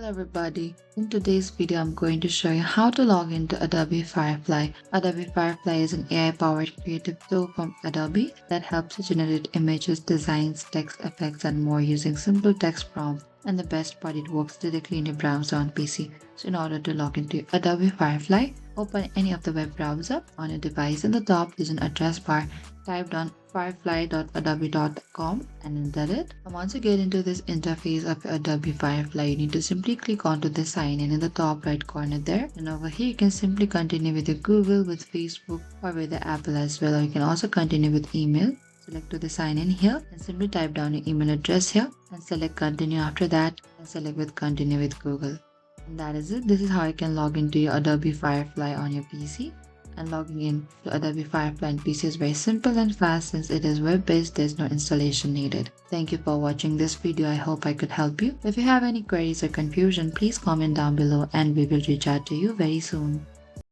Hello everybody, in today's video I'm going to show you how to log into Adobe Firefly. Adobe Firefly is an AI-powered creative tool from Adobe that helps you generate images, designs, text effects and more using simple text prompts. And the best part, it works directly in your browser on PC. So in order to log into Adobe Firefly, open any of the web browser on your device. In the top there's an address bar. Type down firefly.adobe.com and enter it. And once you get into this interface of Adobe Firefly, you need to simply click onto the sign in the top right corner there. And over here you can simply continue with your Google, with Facebook or with the Apple as well. Or you can also continue with email. Select to the sign in here and simply type down your email address here and select continue after that and select with continue with Google. And that is it. This is how you can log into your Adobe Firefly on your PC. And logging in to Adobe Firefly on PC is very simple and fast. Since it is web-based, there's no installation needed. Thank you for watching this video. I hope I could help you. If you have any queries or confusion, please comment down below and we will reach out to you very soon.